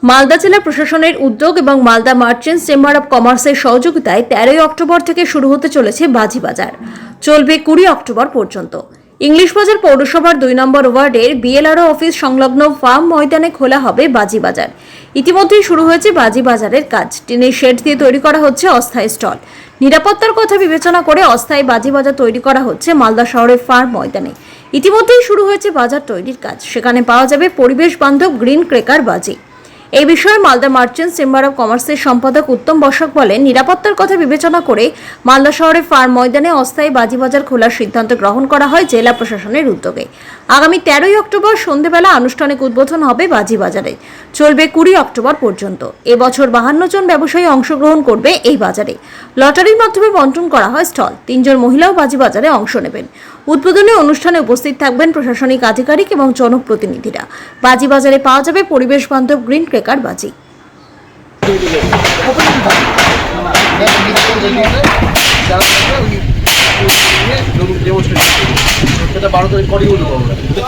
মালদা জেলা প্রশাসনের উদ্যোগ এবং মালদা মার্চেন্টস চেম্বার অব কমার্সের সহযোগিতায় 13 অক্টোবর থেকে শুরু হতে চলেছে বাজি বাজার। চলবে 20 অক্টোবর পর্যন্ত। ইংলিশ বাজার পৌরসভার 2 নম্বর ওয়ার্ডের বিএলআরও অফিস সংলগ্ন ফার্ম ময়দানে খোলা হবে বাজি বাজার। ইতিমধ্যেই শুরু হয়েছে বাজি বাজারের কাজ। টিনের শেড দিয়ে তৈরি করা হচ্ছে অস্থায়ী স্টল। নিরাপত্তার কথা বিবেচনা করে অস্থায়ী বাজি বাজার তৈরি করা হচ্ছে মালদা শহরের ফার্ম ময়দানে। ইতিমধ্যেই শুরু হয়েছে বাজার তৈরির কাজ। সেখানে পাওয়া যাবে পরিবেশ বান্ধব গ্রিন ক্রেকার বাজি। এই বিষয়ে মালদা মার্চেন্টস চেম্বার অব কমার্সের সম্পাদক উত্তম বসাক বলেন, নিরাপত্তার কথা বিবেচনা করে মালদা শহরের ফার্ম ময়দানে অস্থায়ী বাজি বাজার খোলার সিদ্ধান্ত গ্রহণ করা হয় জেলা প্রশাসনের উদ্যোগে। আগামী 13 অক্টোবর সন্ধ্যেবেলা আনুষ্ঠানিক উদ্বোধন হবে বাজি বাজারে। চলবে 20 অক্টোবর পর্যন্ত। এবছর 52 জন ব্যবসায়ী অংশগ্রহণ করবে এই বাজারে। লটারির মাধ্যমে বন্টন করা হয় স্টল। 3 জন মহিলাও বাজি বাজারে অংশ নেবেন। উদ্বোধনী অনুষ্ঠানে উপস্থিত থাকবেন প্রশাসনিক আধিকারিক এবং জনপ্রতিনিধিরা। বাজি বাজারে পাওয়া যাবে পরিবেশ বান্ধব গ্রিন ক্রেকার বাজি।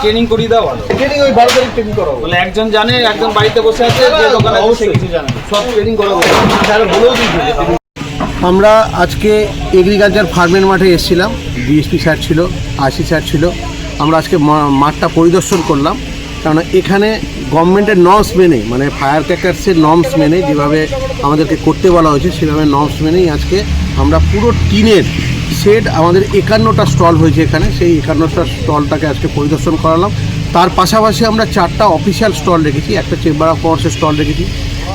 ট্রেনিং করিয়ে দেওয়া ভালো। ট্রেনিং ওই 12 তারিখ ট্রেনিং করাবো। বলে একজন জানে, একজন বাড়িতে বসে আছে, যে দোকানে বসে কিছু জানে না। সব ট্রেনিং করাবো। যারা বলেও দিয়েছে। আমরা আজকে এগ্রিকালচার ফার্মের মাঠে এসেছিলাম। ডিএসপি স্যার ছিল, আইসি স্যার ছিল। আমরা আজকে মাঠটা পরিদর্শন করলাম, কারণ এখানে গভর্নমেন্টের নর্মস মেনে, মানে ফায়ার ক্র্যাকার্সের নর্মস মেনে যেভাবে আমাদেরকে করতে বলা হয়েছে, সেভাবে নর্মস মেনেই আজকে আমরা পুরো টিনের শেড, আমাদের 51টা স্টল হয়েছে এখানে, সেই 51টা স্টলটাকে আজকে পরিদর্শন করালাম। তার পাশাপাশি আমরা 4টা অফিসিয়াল স্টল রেখেছি। একটা চেম্বার অফ কমার্সের স্টল রেখেছি,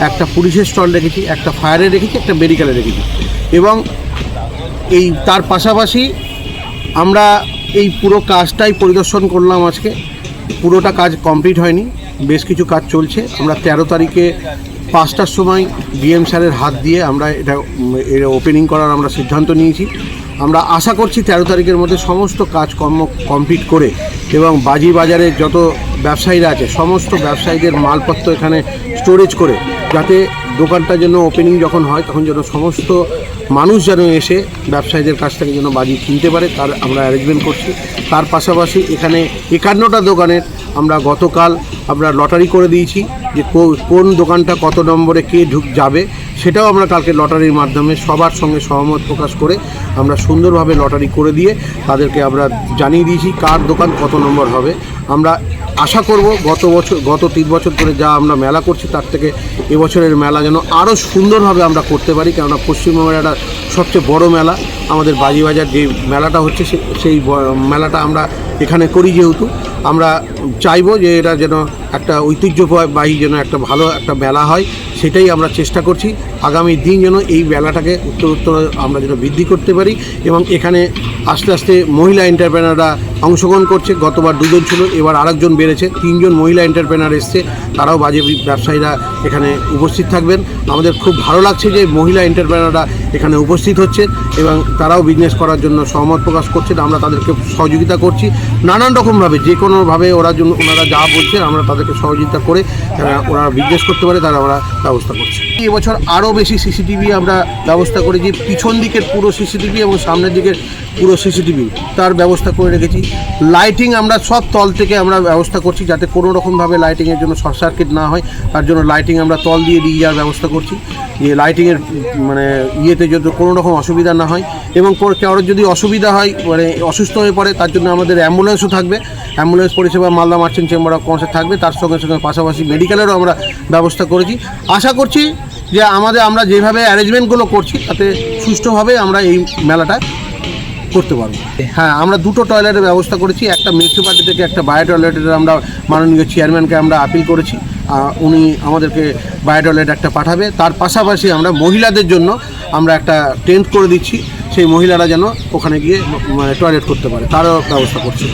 একটা পুলিশের স্টল রেখেছি, একটা ফায়ারের রেখেছি, একটা মেডিকেলের রেখেছি। এবং এই তার পাশাপাশি আমরা এই পুরো কাজটাই পরিদর্শন করলাম আজকে। পুরোটা কাজ কমপ্লিট হয়নি, বেশ কিছু কাজ চলছে। আমরা 13 তারিখে 5টার সময় ডিএম স্যারের হাত দিয়ে আমরা এটা ওপেনিং করার আমরা সিদ্ধান্ত নিয়েছি। আমরা আশা করছি 13 তারিখের মধ্যে সমস্ত কাজকর্ম কমপ্লিট করে এবং বাজি বাজারে যত ব্যবসায়ীরা আছে সমস্ত ব্যবসায়ীদের মালপত্র এখানে স্টোরেজ করে, যাতে দোকানটা যেন ওপেনিং যখন হয় তখন যেন সমস্ত মানুষ যেন এসে ব্যবসায়ীদের কাছ থেকে যেন বাজি কিনতে পারে, তার আমরা অ্যারেঞ্জমেন্ট করছি। তার পাশাপাশি এখানে 51টা দোকানের আমরা গতকাল আমরা লটারি করে দিয়েছি, যে কোন দোকানটা কত নম্বরে কে যাবে, সেটাও আমরা কালকে লটারির মাধ্যমে সবার সঙ্গে সহমত প্রকাশ করে আমরা সুন্দরভাবে লটারি করে দিয়ে তাদেরকে আমরা জানিয়ে দিয়েছি কার দোকান কত নম্বর হবে। আমরা আশা করব গত 3 বছর ধরে যা আমরা মেলা করছি তার থেকে এবছরের মেলা যেন আরও সুন্দরভাবে আমরা করতে পারি, কেননা পশ্চিমবঙ্গের একটা সবচেয়ে বড় মেলা আমাদের বাজি বাজার যে মেলাটা হচ্ছে, সেই মেলাটা আমরা এখানে করি। যেহেতু আমরা চাইবো যে এটা যেন একটা ঐতিহ্যবাহী যেন একটা ভালো একটা মেলা হয়, সেটাই আমরা চেষ্টা করছি। আগামী দিন যেন এই মেলাটাকে উত্তর আমরা যেন বৃদ্ধি করতে পারি এবং এখানে আস্তে আস্তে মহিলা এন্টারপ্রেনাররা অংশগ্রহণ করছে। গতবার 2 জন ছিল, এবার আরেকজন বেড়েছে, 3 জন মহিলা এন্টারপ্রেনার এসছে, তারাও বাজি ব্যবসায়ীরা এখানে উপস্থিত থাকবেন। আমাদের খুব ভালো লাগছে যে মহিলা এন্টারপ্রেনাররা এখানে উপস্থিত হচ্ছে এবং তারাও বিজনেস করার জন্য সহমত প্রকাশ করছেন। আমরা তাদেরকে সহযোগিতা করছি নানান রকমভাবে, যে কোনোভাবে ওনারা যা বলছেন আমরা তাদেরকে সহযোগিতা করে ওরা বিজনেস করতে পারে তারা আমরা ব্যবস্থা করছি। এবছর আরও বেশি সিসিটিভি আমরা ব্যবস্থা করেছি, পিছন দিকের পুরো সিসিটিভি এবং সামনের দিকের পুরো সিসিটিভি তার ব্যবস্থা করে রেখেছি। লাইটিং আমরা সব তল থেকে আমরা ব্যবস্থা করছি, যাতে কোনো রকমভাবে লাইটিংয়ের জন্য শর্ট সার্কিট না হয়, তার জন্য লাইটিং আমরা তল দিয়ে যাওয়ার ব্যবস্থা করছি, যে লাইটিংয়ের মানে ইয়েতে যাতে কোনো রকম অসুবিধা না হয়। এবং কারোর যদি অসুবিধা হয়, মানে অসুস্থ হয়ে পড়ে, তার জন্য আমাদের অ্যাম্বুলেন্সও থাকবে। অ্যাম্বুলেন্স পরিষেবা মালদা মার্চেন্ট চেম্বার অফ কমার্সে থাকবে। তার সঙ্গে সঙ্গে পাশাপাশি মেডিকেলেরও আমরা ব্যবস্থা করেছি। আশা করছি যে আমরা যেভাবে অ্যারেঞ্জমেন্টগুলো করছি তাতে সুষ্ঠুভাবে আমরা এই মেলাটা করতে পারবো। হ্যাঁ, আমরা 2টো টয়লেটের ব্যবস্থা করেছি, একটা মিউনিসিপ্যালিটি থেকে একটা বায়ো টয়লেটের আমরা মাননীয় চেয়ারম্যানকে আমরা আপিল করেছি, উনি আমাদেরকে বায়ো টয়লেট একটা পাঠাবে। তার পাশাপাশি আমরা মহিলাদের জন্য আমরা একটা টেন্ট করে দিচ্ছি, সেই মহিলারা যেন ওখানে গিয়ে টয়লেট করতে পারে, তারও ব্যবস্থা করছি।